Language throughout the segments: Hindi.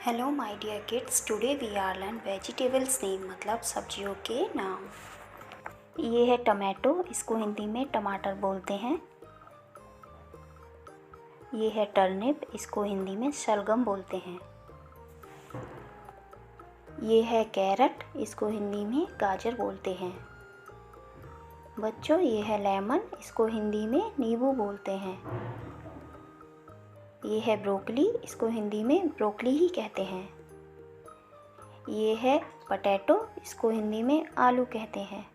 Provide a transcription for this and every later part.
Hello my dear kids, today we are learn vegetables name मतलब सब्जियों के नाम। ये है टमाटो, इसको हिंदी में टमाटर बोलते हैं। ये है टर्निप, इसको हिंदी में शलगम बोलते हैं। ये है कैरट, इसको हिंदी में गाजर बोलते हैं। बच्चों, ये है लेमन, इसको हिंदी में नींबू बोलते हैं। ये है ब्रोकली, इसको हिंदी में ब्रोकली ही कहते हैं। ये है पटैटो, इसको हिंदी में आलू कहते हैं।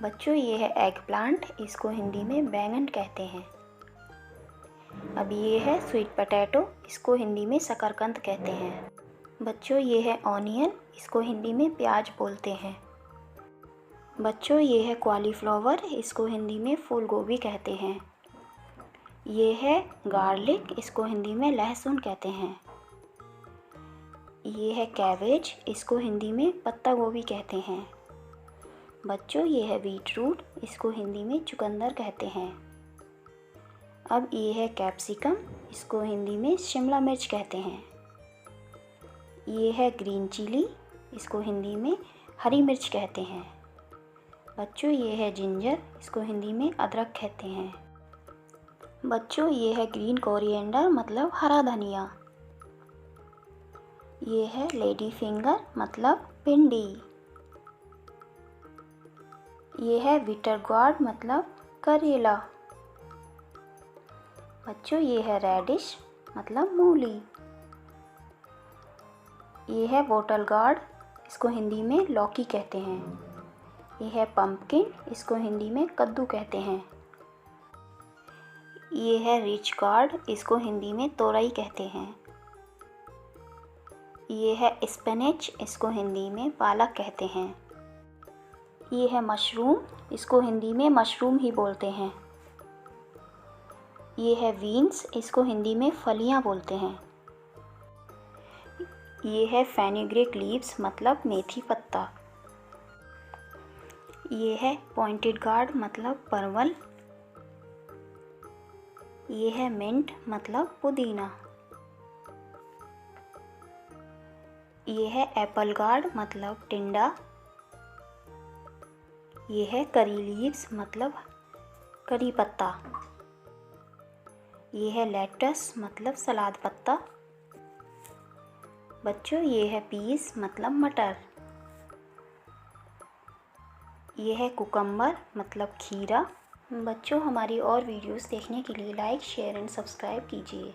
बच्चों, ये है एग प्लांट, इसको हिंदी में बैंगन कहते हैं। अब ये है स्वीट पटैटो, इसको हिंदी में शकरकंद कहते हैं। बच्चों, ये है ऑनियन, इसको हिंदी में प्याज बोलते हैं। बच्चों, ये है कॉलीफ्लावर, इसको हिंदी में फूल गोभी कहते हैं। ये है गार्लिक, इसको हिंदी में लहसुन कहते हैं। ये है कैबेज, इसको हिंदी में पत्ता गोभी कहते हैं। बच्चों, ये है बीटरूट, इसको हिंदी में चुकंदर कहते हैं। अब ये है कैप्सिकम, इसको हिंदी में शिमला मिर्च कहते हैं। ये है ग्रीन चिली, इसको हिंदी में हरी मिर्च कहते हैं। बच्चों, ये है जिंजर, इसको हिंदी में अदरक कहते हैं। बच्चों, ये है ग्रीन कोरिएंडर मतलब हरा धनिया। ये है लेडी फिंगर मतलब भिंडी। ये है बिटर गोर्ड मतलब करेला। बच्चों, ये है रेडिश मतलब मूली। ये है बोटल गार्ड, इसको हिंदी में लौकी कहते हैं। ये है पंपकिन, इसको हिंदी में कद्दू कहते हैं। ये है रिच गार्ड, इसको हिंदी में तोरई कहते हैं। ये है स्पिनच, इसको हिंदी में पालक कहते हैं। ये है मशरूम, इसको हिंदी में मशरूम ही बोलते हैं। ये है बीन्स, इसको हिंदी में फलियां बोलते हैं। ये है फेनुग्रीक लीव्स मतलब मेथी पत्ता। ये है पॉइंटेड गार्ड मतलब परवल। ये है मिंट मतलब पुदीना। ये है एप्पल गार्ड मतलब टिंडा। ये है करी लीव्स मतलब करी पत्ता। ये है लेटस मतलब सलाद पत्ता। बच्चों, ये है पीस मतलब मटर। ये है कुकम्बर मतलब खीरा। बच्चों, हमारी और वीडियोस देखने के लिए लाइक, शेयर एंड सब्सक्राइब कीजिए।